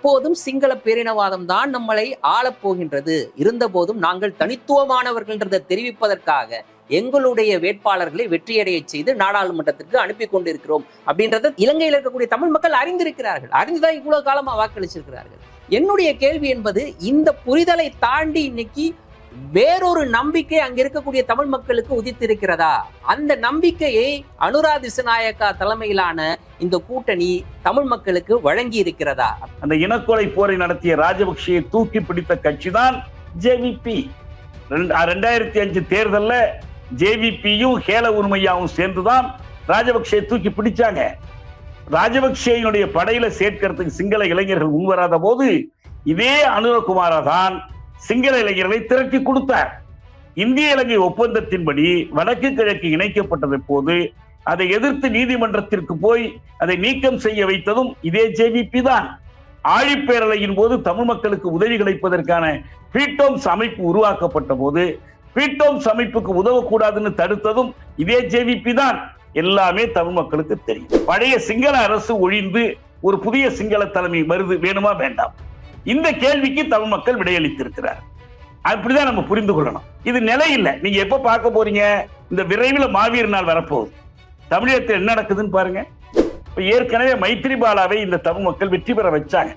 போதும் சிங்கள பேரினவாதம் தான் நம்மளை ஆளப்போகின்றது. இருந்த போதும் நாங்கள் தனித்துவமானவர்கள்ன்றதை தெரிவிப்பதற்காக எங்களுடைய வேட்பாளர்களை வெற்றியடைய செய்து நாடாளுமன்றத்திற்கு அனுப்பி கொண்டிருக்கிறோம் அப்படின்றத இலங்கையில் இருக்கக்கூடிய தமிழ் மக்கள் அறிந்திருக்கிறார்கள். அறிந்துதான் இவ்வளவு காலமா வாக்களிச்சிருக்கிறார்கள். என்னுடைய கேள்வி என்பது, இந்த புரிதலை தாண்டி இன்னைக்கு வேறொரு நம்பிக்கை அங்க இருக்கக்கூடிய தமிழ் மக்களுக்கு உதித்திருக்கிறதா? அந்த நம்பிக்கையை அனுரா திசாநாயக்கா தலைமையிலான இந்த கூட்டணி தமிழ் மக்களுக்கு வழங்கி இருக்கிறதா? அந்த இனக்கொலை போரை நடத்திய ராஜபக்சேயை தூக்கி பிடித்த கட்சி தான் ஜேவிபி. 2005 தேர்தல்ல ஜேவிபியும் ஹேல உரிமையாவும் சேர்ந்துதான் ராஜபக்சேயை தூக்கி பிடிச்சாங்க. ராஜபக்சேயினுடைய படையில சேர்க்கிறதுக்கு சிங்கள இளைஞர்கள் முன்வராத போது இதே அனுரகுமாரா தான் சிங்கள இளைஞர்களை திரட்டி கொடுத்தார். இந்திய இலங்கை ஒப்பந்தத்தின்படி வடக்கு கிழக்கு இணைக்கப்பட்டது போது அதை எதிர்த்து நீதிமன்றத்திற்கு போய் அதை நீக்கம் செய்ய வைத்ததும் இதே ஜேவிபி தான். ஆழிப்பேரலையின் போது தமிழ் மக்களுக்கு உதவி கிடைப்பதற்கான பீட்டோம்ஸ் அமைப்பு உருவாக்கப்பட்ட போது பீட்டோம்ஸ் அமைப்புக்கு உதவக்கூடாதுன்னு தடுத்ததும் இதே ஜேவிபி தான். எல்லாமே தமிழ் மக்களுக்கு தெரியும். பழைய சிங்கள அரசு ஒழிந்து ஒரு புதிய சிங்கள தலைமை வருது, வேணுமா வேண்டாம்? இந்த கேள்விக்கு தமிழ் மக்கள் விடையளித்திருக்கிறார். அப்படிதான் நம்ம புரிந்து கொள்ளணும். இது நிலை இல்லை. நீங்க எப்ப பார்க்க போறீங்க? இந்த விரைவில் மாவீர் நாள் வரப்போகுது. தமிழகத்தில் என்ன நடக்குதுன்னு பாருங்க. ஏற்கனவே மைத்ரிபாலாவை இந்த தமிழ் மக்கள் வெற்றி பெற வச்சாங்க.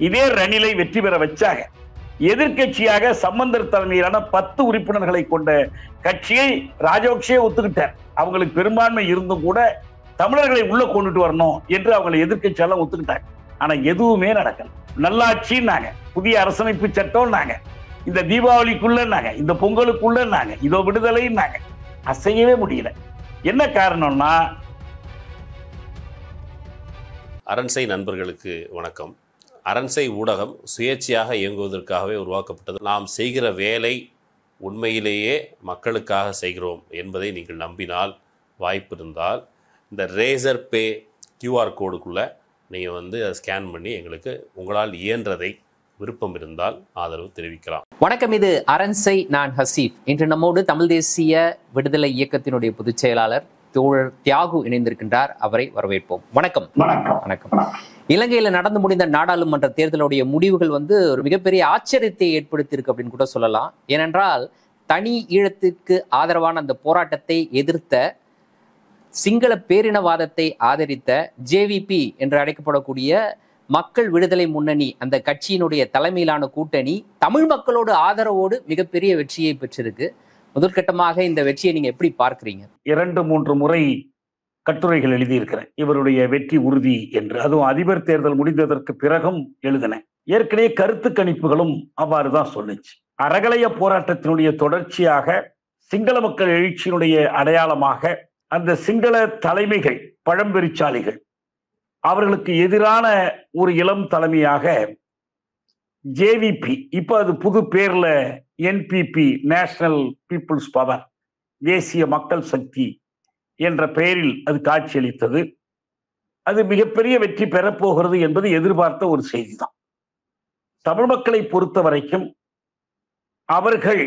இதே ரணிலை வெற்றி பெற வச்சாங்க. எதிர்கட்சியாக சம்பந்தர் தலைமையிலான 10 உறுப்பினர்களை கொண்ட கட்சியை ராஜபக்சே ஒத்துக்கிட்டார். அவங்களுக்கு பெரும்பான்மை இருந்தும் கூட தமிழர்களை உள்ள கொண்டுட்டு வரணும் என்று அவங்களை எதிர்கட்சியெல்லாம் ஒத்துக்கிட்டாங்க. ஆனா எதுவுமே நடக்கல. நல்லாட்சின்னாங்க, புதிய அரசமைப்பு சட்டம்னாங்க, இந்த தீபாவளிக்குள்ளன்னாங்க, இந்த பொங்கலுக்குள்ளன்னாங்க, இதோ விடுதலைன்னாங்க. அசையவே முடியல. என்ன காரணம்னா, அரண்சை நண்பர்களுக்கு வணக்கம். அரண்சை ஊடகம் சுயேட்சையாக இயங்குவதற்காகவே உருவாக்கப்பட்டது. நாம் செய்கிற வேலை உண்மையிலேயே மக்களுக்காக செய்கிறோம் என்பதை நீங்கள் நம்பினால், வாய்ப்பு இருந்தால் இந்த ரேசர் பே QR கோடுக்குள்ளே நீங்கள் அதை ஸ்கேன் பண்ணி எங்களுக்கு உங்களால் இயன்றதை விருப்பம் இருந்தால் ஆதரவு தெரிவிக்கலாம். வணக்கம், இது அரண்சை. நான் ஹசீப். இன்று நம்மோடு தமிழ் தேசிய விடுதலை இயக்கத்தினுடைய பொதுச் செயலாளர் தோழர் தியாகு இணைந்திருக்கின்றார். அவரை வரவேற்போம். வணக்கம். வணக்கம். இலங்கையில நடந்து முடிந்த நாடாளுமன்ற தேர்தலுடைய முடிவுகள் ஒரு மிகப்பெரிய ஆச்சரியத்தை ஏற்படுத்தி இருக்கு அப்படின்னு கூட சொல்லலாம். ஏனென்றால் தனி ஈழத்திற்கு ஆதரவான அந்த போராட்டத்தை எதிர்த்த, சிங்கள பேரினவாதத்தை ஆதரித்த ஜேவிபி என்று அழைக்கப்படக்கூடிய மக்கள் விடுதலை முன்னணி, அந்த கட்சியினுடைய தலைமையிலான கூட்டணி தமிழ் மக்களோடு ஆதரவோடு மிகப்பெரிய வெற்றியை பெற்றிருக்கு. முதற்கட்டமாக இந்த வெற்றியை நீங்க எப்படி பார்க்கிறீங்க? 2-3 முறை கட்டுரைகள் எழுதியிருக்கிறேன் இவருடைய வெற்றி உறுதி என்று. அதுவும் அதிபர் தேர்தல் முடிந்ததற்கு பிறகும் எழுதினேன். ஏற்கனவே கருத்து கணிப்புகளும் அவ்வாறுதான் சொல்லுச்சு. அறகலைய போராட்டத்தினுடைய தொடர்ச்சியாக சிங்கள மக்கள் எழுச்சியினுடைய அடையாளமாக அந்த சிங்கள தலைமைகள், பழம்பெருச்சாளிகள், அவர்களுக்கு எதிரான ஒரு இளம் தலைமையாக ஜேவிபி, இப்ப அது புது பேர்ல NPP, நேஷனல் பீப்புள்ஸ் பவர், தேசிய மக்கள் சக்தி என்ற பெயரில் அது காட்சியளித்தது. அது மிகப்பெரிய வெற்றி பெறப்போகிறது என்பது எதிர்பார்த்த ஒரு செய்தி தான். தமிழ் மக்களை பொறுத்த வரைக்கும் அவர்கள்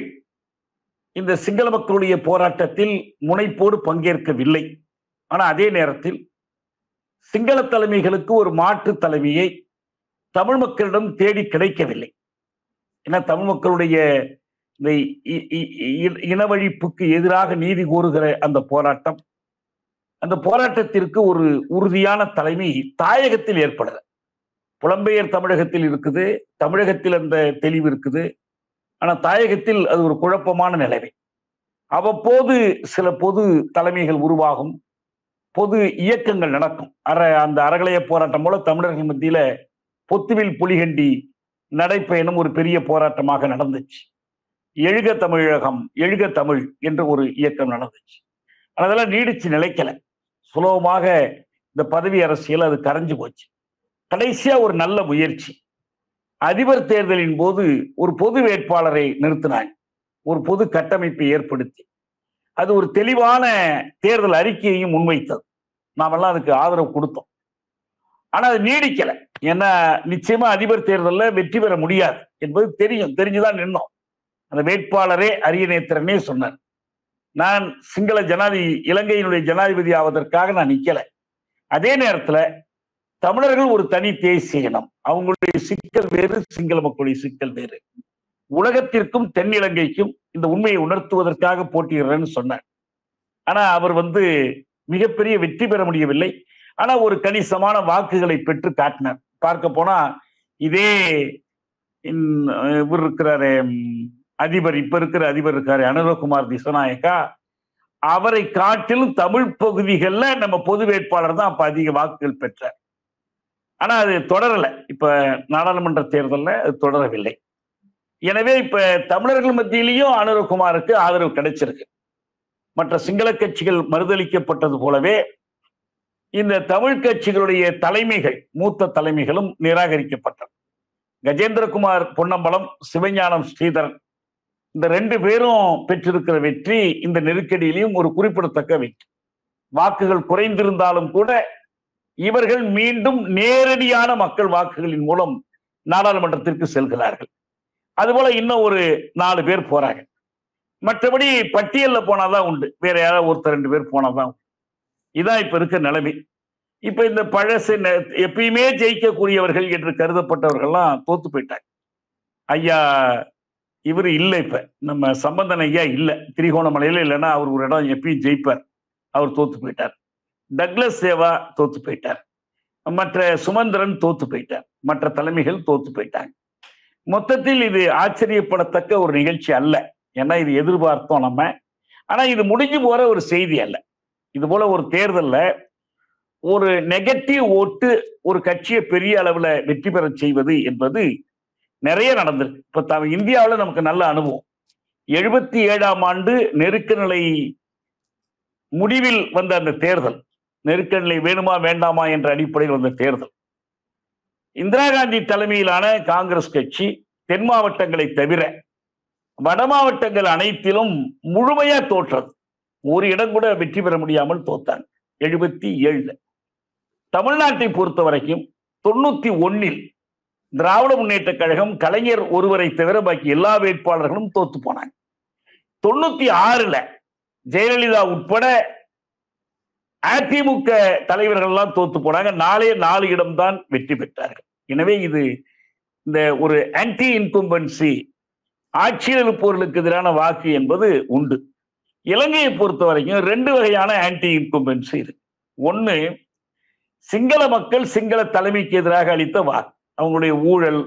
இந்த சிங்கள மக்களுடைய போராட்டத்தில் முனைப்போடு பங்கேற்கவில்லை. ஆனால் அதே நேரத்தில் சிங்கள தலைமைகளுக்கு ஒரு மாற்று தலைமையை தமிழ் மக்களிடம் தேடி கிடைக்கவில்லை. ஏன்னா தமிழ் மக்களுடைய இந்த இனவழிப்புக்கு எதிராக நீதி கோருகிற அந்த போராட்டத்திற்கு ஒரு உறுதியான தலைமை தாயகத்தில் ஏற்படல. புலம்பெயர் தமிழகத்தில் இருக்குது, தமிழகத்தில் அந்த தெளிவு இருக்குது. ஆனா தாயகத்தில் அது ஒரு குழப்பமான நிலைமை. அவ்வப்போது சில பொது தலைமைகள் உருவாகும், பொது இயக்கங்கள் நடக்கும். அந்த அறகலைய போராட்டம் போல தமிழர்கள் மத்தியில பொத்துவில் புலிகண்டி நடைப்பயணம் ஒரு பெரிய போராட்டமாக நடந்துச்சு. எழுக தமிழகம், எழுக தமிழ் என்ற ஒரு இயக்கம் நடந்துச்சு. அதெல்லாம் நீடிச்சு நிலைக்கல. சுலபமாக இந்த பதவி அரசியல் அது கரைஞ்சு போச்சு. கடைசியா ஒரு நல்ல முயற்சி, அதிபர் தேர்தலின் போது ஒரு பொது வேட்பாளரை நிறுத்தினாங்க, ஒரு பொது கட்டமைப்பை ஏற்படுத்தி. அது ஒரு தெளிவான தேர்தல் அறிக்கையையும் முன்வைத்தது. நாமெல்லாம் அதுக்கு ஆதரவு கொடுத்தோம். ஆனா அது நீடிக்கல. ஏன்னா நிச்சயமா அதிபர் தேர்தலில் வெற்றி பெற முடியாது என்பது தெரிஞ்சுதான் நின்னோம். அந்த வேட்பாளரே அரியநேத்திரனே சொன்னார், நான் சிங்கள இலங்கையினுடைய ஜனாதிபதி ஆவதற்காக நான் நிக்கல. அதே நேரத்துல தமிழர்கள் ஒரு தனி தேசிய இனம், அவங்களுடைய சிக்கல் வேறு, சிங்கள மக்களுடைய சிக்கல் வேறு. உலகத்திற்கும் தென்னிலங்கைக்கும் இந்த உண்மையை உணர்த்துவதற்காக போட்டியிடுறேன்னு சொன்னார். ஆனா அவர் மிகப்பெரிய வெற்றி பெற முடியவில்லை. ஆனா ஒரு கணிசமான வாக்குகளை பெற்று காட்டினார். பார்க்க போனா இதே இவர் இருக்கிறாரு அதிபர், இப்ப இருக்கிற அதிபர் இருக்காரு அனுரகுமார் திசாநாயக்கா, அவரை காட்டிலும் தமிழ் பகுதிகளில் நம்ம பொது வேட்பாளர் தான் அப்ப அதிக வாக்குகள் பெற்றார். ஆனா அது தொடரல. இப்ப நாடாளுமன்ற தேர்தலில் அது தொடரவில்லை. எனவே இப்ப தமிழர்கள் மத்தியிலையும் அனுரகுமாருக்கு ஆதரவு கிடைச்சிருக்கு. மற்ற சிங்கள கட்சிகள் மறுதளிக்கப்பட்டது போலவே இந்த தமிழ் கட்சிகளுடைய தலைமைகள், மூத்த தலைமைகளும் நிராகரிக்கப்பட்டது. கஜேந்திரகுமார் பொன்னம்பலம், சிவஞானம் ஸ்ரீதரன், இந்த 2 பேரும் பெற்றிருக்கிற வெற்றி இந்த நெருக்கடியிலையும் ஒரு குறிப்பிடத்தக்க வெற்றி. வாக்குகள் குறைந்திருந்தாலும் கூட இவர்கள் மீண்டும் நேரடியான மக்கள் வாக்குகளின் மூலம் நாடாளுமன்றத்திற்கு செல்கிறார்கள். அதுபோல இன்னும் ஒரு 4 பேர் போறாங்க. மற்றபடி பட்டியல்ல போனாதான் உண்டு, வேற யாராவது ஒருத்தர் 2 பேர் போனாதான் உண்டு. இதான் இப்ப இருக்க நிலைமை. இப்ப இந்த பழசு எப்பயுமே ஜெயிக்கக்கூடியவர்கள் என்று கருதப்பட்டவர்கள்லாம் தோத்து போயிட்டாங்க. ஐயா இவர் இல்லை, இப்ப நம்ம சம்பந்தன் ஐயா இல்லை திரிகோணமலையில, இல்லைன்னா அவர் ஒரு இடம் எப்பயும் ஜெயிப்பார், அவர் தோத்து போயிட்டார். டக்ளஸ் சேவா தோத்து போயிட்டார், மற்ற சுமந்திரன் தோத்து போயிட்டார், மற்ற தலைமைகள் தோத்து போயிட்டாங்க. மொத்தத்தில் இது ஆச்சரியப்படத்தக்க ஒரு நிகழ்ச்சி அல்ல. ஏன்னா இது எதிர்பார்த்தோம் நம்ம. ஆனா இது முடிஞ்சு போற ஒரு செய்தி அல்ல. இது போல ஒரு தேர்தல்ல ஒரு நெகட்டிவ் ஓட்டு ஒரு கட்சியை பெரிய அளவுல வெற்றி பெற செய்வது என்பது நிறைய நடந்திருக்கு. இப்ப இந்தியாவில் நமக்கு நல்ல அனுபவம். 77ஆம் ஆண்டு நெருக்க நிலை முடிவில் வந்த அந்த தேர்தல், நெருக்க நிலை வேணுமா வேண்டாமா என்ற அடிப்படையில் வந்த தேர்தல், இந்திரா காந்தி தலைமையிலான காங்கிரஸ் கட்சி தென் மாவட்டங்களை தவிர வட மாவட்டங்கள் அனைத்திலும் முழுமையா தோற்றது. ஒரு இடம் கூட வெற்றி பெற முடியாமல் தோத்தாங்க 77. தமிழ்நாட்டை பொறுத்த வரைக்கும் 91 திராவிட முன்னேற்ற கழகம் கலைஞர் ஒருவரை தவிர பாக்கி எல்லா வேட்பாளர்களும் தோத்து போனாங்க. 96 ஜெயலலிதா உட்பட அதிமுக தலைவர்கள் எல்லாம் தோத்து போனாங்க. 4 இடம்தான் வெற்றி பெற்றார்கள். எனவே இது இந்த ஒரு ஆன்டி இன்கம்பன்சி, ஆட்சியில் இருப்பவர்களுக்கு எதிரான வாக்கு என்பது உண்டு. இலங்கையை பொறுத்த வரைக்கும் 2 வகையான ஆன்டி இன்கம்பன்சி இருக்கு. ஒண்ணு, சிங்கள மக்கள் சிங்கள தலைமைக்கு எதிராக அளித்த வாக்கு, அவங்களுடைய ஊழல்,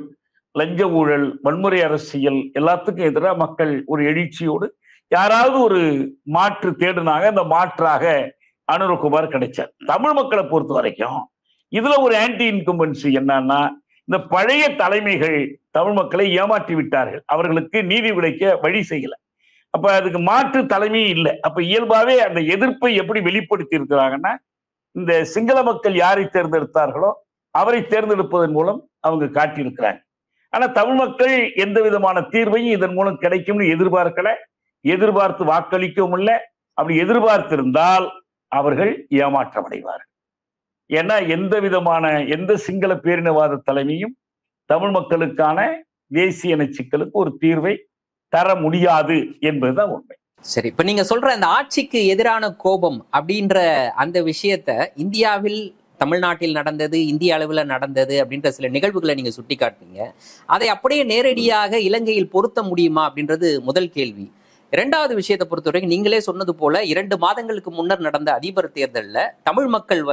லஞ்ச ஊழல், வன்முறை அரசியல் எல்லாத்துக்கும் எதிராக மக்கள் ஒரு எழுச்சியோடு யாராவது ஒரு மாற்று தேடினாங்க. அந்த மாற்றாக அனுரகுமார் கிடைச்சார். தமிழ் மக்களை பொறுத்த வரைக்கும் இதுல ஒரு ஆன்டி இன்கம்பன்சி என்னன்னா, இந்த பழைய தலைமைகள் தமிழ் மக்களை ஏமாற்றி விட்டார்கள், அவர்களுக்கு நீதி கிடைக்க வழி செய்யல. அப்ப அதுக்கு மாற்று தலைமை இல்லை. அப்ப இயல்பாவே அந்த எதிர்ப்பை எப்படி வெளிப்படுத்தி இருக்கிறாங்கன்னா, இந்த சிங்கள மக்கள் யாரை தேர்ந்தெடுத்தார்களோ அவரை தேர்ந்தெடுப்பதன் மூலம் அவங்க காட்டியிருக்கிறாங்க. ஆனா தமிழ் மக்கள் எந்த விதமான தீர்வையும் இதன் மூலம் கிடைக்கும்னு எதிர்பார்க்கல, எதிர்பார்த்து வாக்களிக்கவும் இல்லை. அப்படி எதிர்பார்த்திருந்தால் அவர்கள் ஏமாற்றம் அடைவார்கள். ஏன்னா எந்த சிங்கள பேரினவாத தலைமையும் தமிழ் மக்களுக்கான தேசிய இன சிக்கலுக்கு ஒரு தீர்வை தர முடியாது என்பதுதான் உண்மை. சரி, இப்ப நீங்க சொல்ற அந்த ஆட்சிக்கு எதிரான கோபம் அப்படின்ற அந்த விஷயத்த இந்தியாவில், தமிழ்நாட்டில் நடந்தது, இந்திய அளவில் நடந்தது அப்படின்ற சில நிகழ்வுகளை நீங்க சுட்டி காட்டுறீங்க. அதை அப்படியே நேரடியாக இலங்கையில் பொருத்த முடியுமா அப்படின்றது முதல் கேள்வி. 2வது விஷயத்தை பொறுத்தவரைக்கும் நீங்களே சொன்னது போல 2 மாதங்களுக்கு முன்னர் நடந்த அதிபர் தேர்தலில் தமிழ் மக்கள்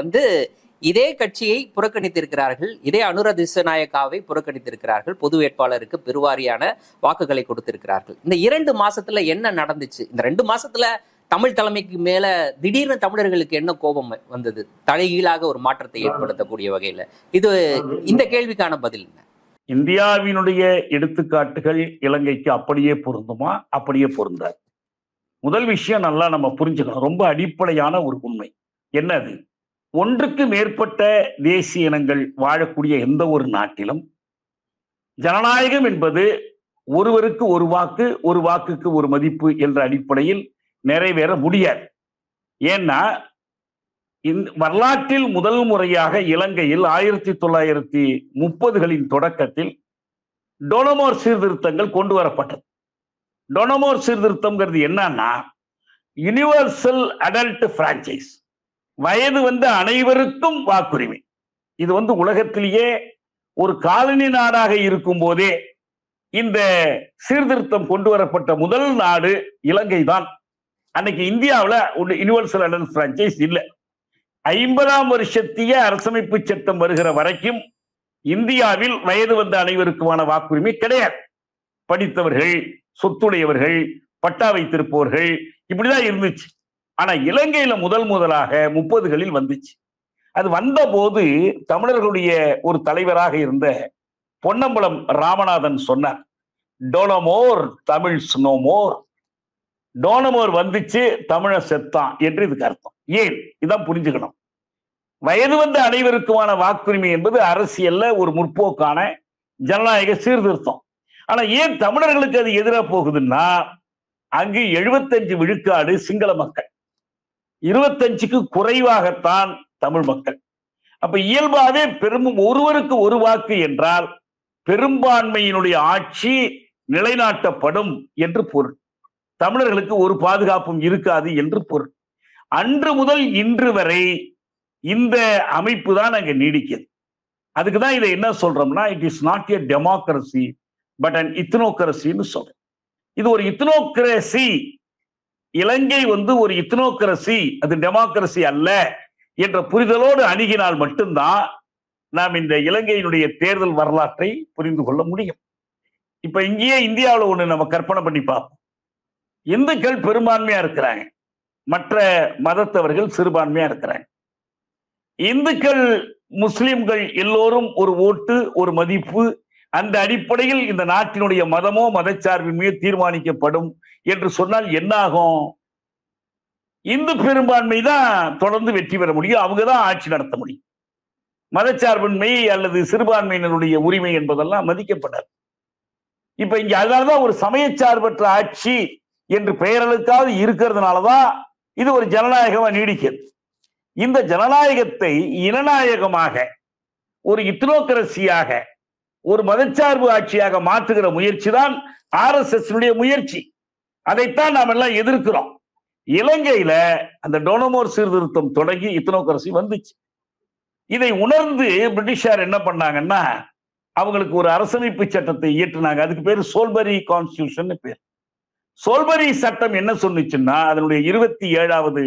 இதே கட்சியை புறக்கணித்திருக்கிறார்கள், இதே அனுர திசாநாயக்காவை புறக்கணித்திருக்கிறார்கள், பொது வேட்பாளருக்கு பெருவாரியான வாக்குகளை கொடுத்திருக்கிறார்கள். இந்த 2 மாசத்துல என்ன நடந்துச்சு? இந்த 2 மாசத்துல தமிழ் தலைமைக்கு மேல திடீர்னு தமிழர்களுக்கு என்ன கோபம் வந்தது, தலைகீழாக ஒரு மாற்றத்தை ஏற்படுத்தக்கூடிய வகையில? இந்த கேள்விக்கான பதில் என்ன? இந்தியாவினுடைய எடுத்துக்காட்டுகள் இலங்கைக்கு அப்படியே பொருந்துமா? அப்படியே பொருந்தாது. முதல் விஷயம் நல்லா நம்ம புரிஞ்சுக்கணும், ரொம்ப அடிப்படையான ஒரு உண்மை. என்னது? ஒன்றுக்கு மேற்பட்ட தேசிய இனங்கள் வாழக்கூடிய எந்த ஒரு நாட்டிலும் ஜனநாயகம் என்பது ஒருவருக்கு ஒரு வாக்கு, ஒரு வாக்குக்கு ஒரு மதிப்பு என்ற அடிப்படையில் நிறைவேற முடியாது. ஏன்னா வரலாற்றில் முதல் முறையாக இலங்கையில் 1930களின் தொடக்கத்தில் டோனமோர் சீர்திருத்தங்கள் கொண்டு வரப்பட்டது. டோனமோர் சீர்திருத்தம்ங்கிறது என்னன்னா, யுனிவர்சல் அடல்ட் பிரான்சைஸ், வயது வந்த அனைவருக்கும் வாக்குரிமை. இது உலகத்திலேயே ஒரு காலனி நாடாக இருக்கும் போதே இந்த சீர்திருத்தம் கொண்டு வரப்பட்ட முதல் நாடு இலங்கை தான். அன்னைக்கு இந்தியாவில் யுனிவர்சல் அடல்ட் பிரான்ச்சைஸ் இல்லை. 50ஆம் வருஷத்திய அரசமைப்பு சட்டம் வருகிற வரைக்கும் இந்தியாவில் வயது வந்த அனைவருக்குமான வாக்குரிமை கிடையாது. படித்தவர்கள், சொத்துடையவர்கள், பட்டா வைத்திருப்பவர்கள், இப்படிதான் இருந்துச்சு. ஆனா இலங்கையில முதலாக 30களில் வந்துச்சு. அது வந்த போது தமிழர்களுடைய ஒரு தலைவராக இருந்த பொன்னம்பலம் ராமநாதன் சொன்னார், டோனமோர் தமிழ் ஸ்னோமோர். டோனமோர் வந்துச்சு, தமிழ செத்தான் என்று இதுக்கு அர்த்தம். ஏன் இதான் புரிஞ்சுக்கணும். வயது வந்த அனைவருக்குமான வாக்குரிமை என்பது அரசியல்ல ஒரு முற்போக்கான ஜனநாயக சீர்திருத்தம். ஆனா ஏன் தமிழர்களுக்கு அது எதிராக போகுதுன்னா, அங்கு 75 விழுக்காடு சிங்கள மக்கள், 25க்கு குறைவாகத்தான் தமிழ் மக்கள். அப்ப இயல்பாவே ஒருவருக்கு ஒரு வாக்கு என்றால் பெரும்பான்மையினுடைய ஆட்சி நிலைநாட்டப்படும் என்று பொருள். தமிழர்களுக்கு ஒரு பாதுகாப்பும் இருக்காது என்று பொருள். அன்று முதல் இன்று வரை இந்த அமைப்பு தான் அங்க நீடிக்கிறது. அதுக்குதான் இதை என்ன சொல்றோம்னா, it is not a democracy but an இத்னோக்ரஸின்னு சொல்றோம். இது ஒரு இத்னோக்ரஸி. இலங்கை ஒரு இத்னோக்ரஸி, அது டெமோக்ரஸி அல்ல என்ற புரிதலோடு அணுகினால் மட்டும்தான் நாம் இந்த இலங்கையினுடைய தேர்தல் வரலாற்றை புரிந்து கொள்ள முடியும். இப்ப இங்கேயே இந்தியாவில் ஒண்ணு நம்ம கற்பனை பண்ணி பார்ப்போம். இந்துக்கள் பெரும்பான்மையா இருக்கிறாங்க, மற்ற மதத்தவர்கள் சிறுபான்மையா இருக்கிறாங்க. இந்துக்கள் முஸ்லிம்கள் எல்லோரும் ஒரு ஓட்டு, ஒரு மதிப்பு, அந்த அடிப்படையில் இந்த நாட்டினுடைய மதமோ மதச்சார்பின்மையோ தீர்மானிக்கப்படும் என்று சொன்னால் என்ன ஆகும்? இந்து பெரும்பான்மை தான் தொடர்ந்து வெற்றி பெற முடியும், அவங்க தான் ஆட்சி நடத்த முடியும். மதச்சார்பின்மை அல்லது சிறுபான்மையினருடைய உரிமை என்பதெல்லாம் மதிக்கப்படாது. இப்ப இங்க அதனாலதான் ஒரு சமயச்சார்பற்ற ஆட்சி என்று பெயர்களுக்காவது இருக்கிறதுனாலதான் இது ஒரு ஜனநாயகமா நீடிக்கிறது. இந்த ஜனநாயகத்தை இனநாயகமாக, ஒரு இத்னோக்ரஸியாக, ஒரு மதச்சார்பு ஆட்சியாக மாற்றுகிற முயற்சி தான் RSS முயற்சி. அதைத்தான் நாம் எல்லாம் எதிர்க்கிறோம். இலங்கையில அந்த டோனமோர் சீர்திருத்தம் தொடங்கி இத்னோக்ரஸி வந்துச்சு. இதை உணர்ந்து பிரிட்டிஷார் என்ன பண்ணாங்கன்னா, அவங்களுக்கு ஒரு அரசமைப்பு சட்டத்தை இயற்றினாங்க. அதுக்கு பேரு சோல்பரி கான்ஸ்டிடியூஷன் பேர். சோல்பரி சட்டம் என்ன சொன்னுச்சுன்னா, அதனுடைய 27வது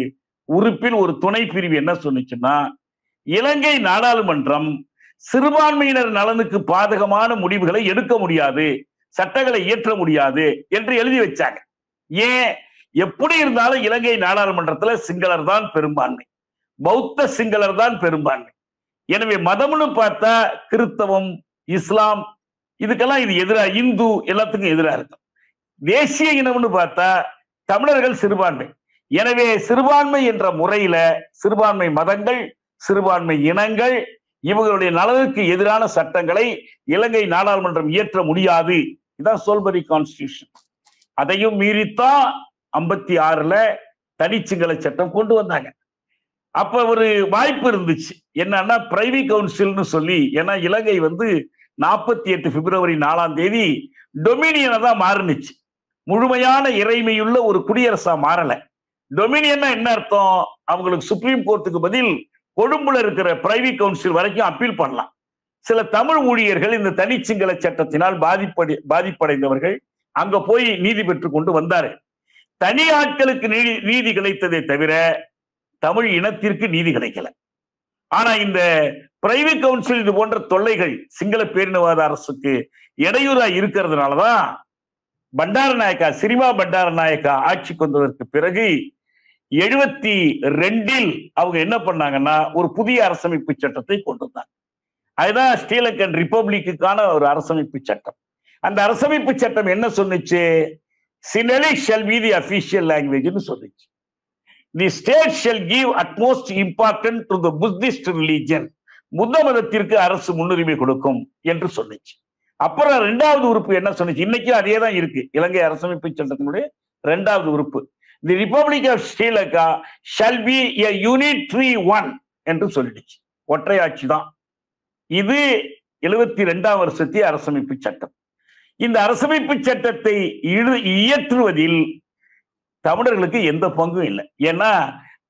உறுப்பில் ஒரு துணை பிரிவு என்ன சொன்னுச்சுன்னா, இலங்கை நாடாளுமன்றம் சிறுபான்மையினர் நலனுக்கு பாதகமான முடிவுகளை எடுக்க முடியாது, சட்டங்களை இயற்ற முடியாது என்று எழுதி வச்சாங்க. ஏன்? எப்படி இருந்தாலும் இலங்கை நாடாளுமன்றத்துல சிங்களர் தான் பெரும்பான்மை, பௌத்த சிங்களர் தான் பெரும்பான்மை. எனவே மதம்னு பார்த்தா கிறிஸ்தவம், இஸ்லாம், இதுக்கெல்லாம் இது எதிராக, இந்து எல்லாத்துக்கும் எதிராக இருக்கும். தேசிய இனம்னு பார்த்தா தமிழர்கள் சிறுபான்மை. எனவே சிறுபான்மை என்ற முறையில சிறுபான்மை மதங்கள், சிறுபான்மை இனங்கள், இவங்களுடைய நலனுக்கு எதிரான சட்டங்களை இலங்கை நாடாளுமன்றம் இயற்ற முடியாது. இதான் சோல்பரி கான்ஸ்டிடியூஷன். அதையும் மீறித்தான் 56ல தனிச்சிங்கள சட்டம் கொண்டு வந்தாங்க. அப்ப ஒரு வாய்ப்பு இருந்துச்சு, என்னன்னா பிரைவி கவுன்சில்னு சொல்லி. ஏன்னா இலங்கை 48 பிப்ரவரி 4ஆம் தேதி டொமினியனை தான் மாறுனுச்சு. முழுமையான இறைமையுள்ள ஒரு குடியரசா மாறல. டொமினியன்னா என்ன அர்த்தம்? அவங்களுக்கு சுப்ரீம் கோர்ட்டுக்கு பதில் கொழும்புல இருக்கிற பிரைவி கவுன்சில் வரைக்கும் அப்பீல் பண்ணலாம். சில தமிழ் ஊழியர்கள் இந்த தனிச்சிங்கள சட்டத்தினால் பாதிப்படைந்தவர்கள் அங்க போய் நீதி பெற்றுக் கொண்டு வந்தாரு. தனி ஆட்களுக்கு நீதி கிடைத்ததை தவிர தமிழ் இனத்திற்கு நீதி கிடைக்கல. ஆனா இந்த பிரைவி கவுன்சில் இது போன்ற தொல்லைகள் சிங்கள பேரினவாத அரசுக்கு இடையூறா இருக்கிறதுனாலதான் பண்டாரநாயக்கா, சிறிமா பண்டாரநாயக்கா ஆட்சிக்கு வந்ததற்கு பிறகு 72ல் அவங்க என்ன பண்ணாங்கன்னா ஒரு புதிய அரசமைப்பு சட்டத்தை கொண்டு வந்தாங்க. அதுதான் ஸ்ரீலங்கன் ரிப்பப்ளிக்குக்கான ஒரு அரசமைப்பு சட்டம். அந்த அரசமைப்பு சட்டம் என்ன சொன்னுச்சு? Sinhalese shall be the official language ன்னு சொல்லுச்சு. The state shall give utmost importance to the Buddhist religion. புத்த மதத்திற்கு அரசு முன்னுரிமை கொடுக்கும் என்று சொன்னுச்சு. அப்புறம் 2வது உறுப்பு என்ன சொன்னுச்சு? இன்னைக்கும் அதே தான் இருக்கு. இலங்கை அரசமைப்பு சட்டத்தினுடைய 2வது உறுப்பு, The Republic of Sri Lanka shall be a unitary one என்று சொல்லிடுச்சு. ஒற்றை ஆட்சி தான். இது 72ஆம் வருஷத்திய அரசமைப்பு சட்டம். இந்த அரசமைப்பு சட்டத்தை இயற்றுவதில் தமிழர்களுக்கு எந்த பங்கும் இல்லை. ஏன்னா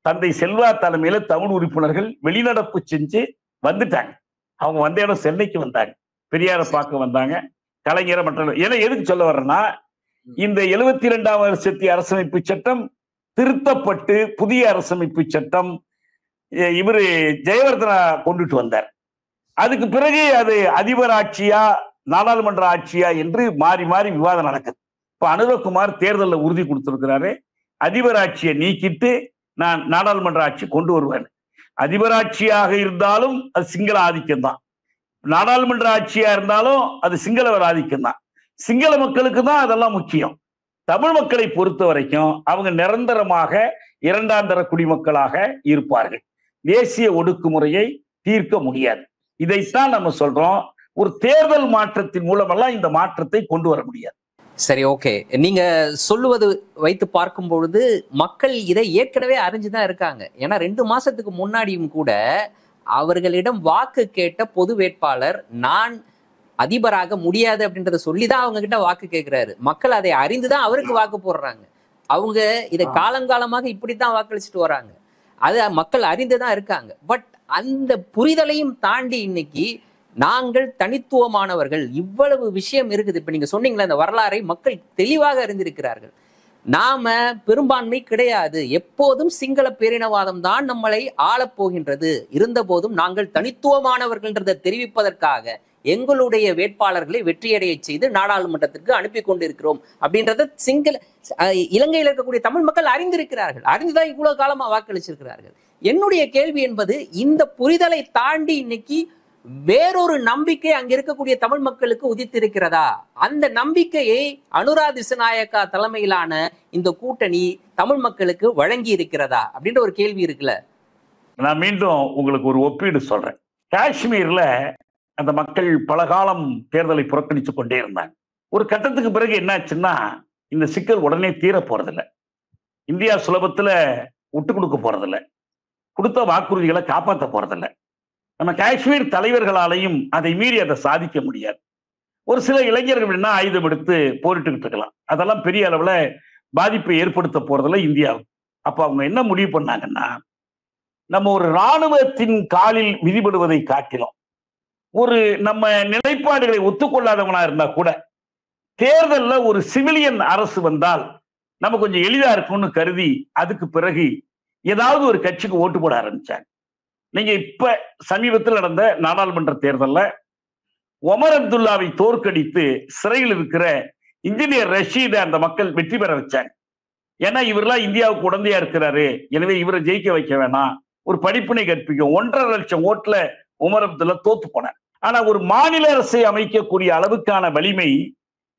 தந்தை செல்வா தலைமையில தமிழ் உறுப்பினர்கள் வெளிநடப்பு செஞ்சு வந்துட்டாங்க. அவங்க வந்த இடம் சென்னைக்கு வந்தாங்க, பெரியாரை பார்க்க வந்தாங்க, கலைஞரை மற்ற. ஏன்னா எதுக்கு சொல்ல வர்றேன்னா, இந்த 72ஆம் வருஷத்திய அரசமைப்பு சட்டம் திருத்தப்பட்டு புதிய அரசமைப்பு சட்டம் இவரு ஜெயவர்தனா கொண்டுட்டு வந்தார். அதுக்கு பிறகு அது அதிபர் ஆட்சியா நாடாளுமன்ற ஆட்சியா என்று மாறி மாறி விவாதம் நடக்குது. இப்ப அனுரகுமார் தேர்தலில் உறுதி கொடுத்திருக்கிறாரு, அதிபர் ஆட்சியை நீக்கிட்டு நான் நாடாளுமன்ற ஆட்சி கொண்டு வருவேன். அதிபர் ஆட்சியாக இருந்தாலும் அது சிங்கள ஆதிக்கம் தான், நாடாளுமன்ற ஆட்சியா இருந்தாலும் அது சிங்களவர் ஆதிக்கம் தான். சிங்கள மக்களுக்கு தான் அதெல்லாம் முக்கியம். தமிழ் மக்களை பொறுத்த வரைக்கும் அவங்க நிரந்தரமாக இரண்டாம் தர குடிமக்களாக இருப்பார்கள். தேசிய ஒடுக்குமுறையை தீர்க்க முடியாது. இதைத்தான் நம்ம சொல்றோம். ஒரு தேர்தல் மாற்றத்தின் மூலமெல்லாம் இந்த மாற்றத்தை கொண்டு வர முடியாது. சரி, ஓகே. நீங்க சொல்லுவது வைத்து பார்க்கும் பொழுது மக்கள் இதை ஏற்கனவே அறிஞ்சுதான் இருக்காங்க. ஏன்னா 2 மாசத்துக்கு முன்னாடியும் கூட அவர்களிடம் வாக்கு கேட்ட பொது வேட்பாளர் நான் அதிபராக முடியாது அப்படின்றத சொல்லிதான் அவங்க கிட்ட வாக்கு கேட்கிறாரு. மக்கள் அதை அறிந்துதான் அவருக்கு வாக்கு போடுறாங்க. அவங்க இதை காலங்காலமாக இப்படித்தான் வாக்களிச்சுட்டு வராங்க. அது மக்கள் அறிந்துதான் இருக்காங்க. பட் அந்த புரிதலையும் தாண்டி இன்னைக்கு நாங்கள் தனித்துவமானவர்கள், இவ்வளவு விஷயம் இருக்குது. இப்ப நீங்க சொன்னீங்களா, இந்த வரலாறை மக்கள் தெளிவாக அறிந்திருக்கிறார்கள். நாம பெரும்பான்மை கிடையாது, எப்போதும் சிங்கள பேரினவாதம் தான் நம்மளை ஆளப்போகின்றது. இருந்த போதும் நாங்கள் தனித்துவமானவர்கள்ன்றதை தெரிவிப்பதற்காக எங்களுடைய வேட்பாளர்களை வெற்றியடைய செய்து நாடாளுமன்றத்திற்கு அனுப்பி கொண்டிருக்கிறோம் அப்படின்றத இலங்கையில் இருக்கக்கூடிய தமிழ் மக்கள் அறிந்திருக்கிறார்கள். அறிந்துதான் இவ்வளவு காலமா வாக்களிச்சிருக்கிறார்கள். என்னுடைய கேள்வி என்பது, இந்த புரிதலை தாண்டி இன்னைக்கு வேறொரு நம்பிக்கை அங்க இருக்கக்கூடிய தமிழ் மக்களுக்கு உதித்திருக்கிறதா? அந்த நம்பிக்கையை அனுரா திசாநாயக்கா தலைமையிலான இந்த கூட்டணி தமிழ் மக்களுக்கு வழங்கி இருக்கிறதா அப்படின்ற ஒரு கேள்வி இருக்குல்ல. நான் மீண்டும் உங்களுக்கு ஒரு ஒப்பீடு சொல்றேன். காஷ்மீர்ல அந்த மக்கள் பல காலம் தேர்தலை புறக்கணித்து கொண்டே இருந்தாங்க. ஒரு கட்டத்துக்கு பிறகு என்னாச்சுன்னா, இந்த சிக்கல் உடனே தீர போறதில்லை. இந்தியா சுலபத்துல விட்டு கொடுக்க போறதில்லை, கொடுத்த வாக்குறுதிகளை காப்பாற்ற போறதில்லை. நம்ம காஷ்மீர் தலைவர்களாலையும் அதை மீறி அதை சாதிக்க முடியாது. ஒரு சில இளைஞர்கள் என்ன ஆயுதம் எடுத்து போரிட்டுக்கிட்டு இருக்கலாம், அதெல்லாம் பெரிய அளவுல பாதிப்பை ஏற்படுத்த போறதில்லை இந்தியாவுக்கு. அப்ப அவங்க என்ன முடிவு பண்ணாங்கன்னா, நம்ம ஒரு இராணுவத்தின் காலில் விதிபடுவதை காட்டிலும் ஒரு நம்ம நிலைப்பாடுகளை ஒத்துக்கொள்ளாதவனா இருந்தா கூட தேர்தல்ல ஒரு சிவிலியன் அரசு வந்தால் நம்ம கொஞ்சம் எளிதா இருக்கும்னு கருதி அதுக்கு பிறகு ஏதாவது ஒரு கட்சிக்கு ஓட்டு போட ஆரம்பிச்சாங்க. நீங்க இப்ப சமீபத்தில் நடந்த நாடாளுமன்ற தேர்தல்ல ஒமர் அப்துல்லாவை தோற்கடித்து சிறையில் இருக்கிற இன்ஜினியர் ரஷீதை அந்த மக்கள் வெற்றி பெற வச்சாங்க. ஏன்னா இவரெல்லாம் இந்தியாவுக்கு உடந்தையா இருக்கிறாரு, எனவே இவரை ஜெயிக்க வைக்க வேணாம், ஒரு படிப்பினை கற்பிக்கும். 1.5 லட்சம் ஓட்டுல உமர் அப்துல்லா தோத்து போனார். ஆனா ஒரு மாநில அரசை அமைக்கக்கூடிய அளவுக்கான வலிமை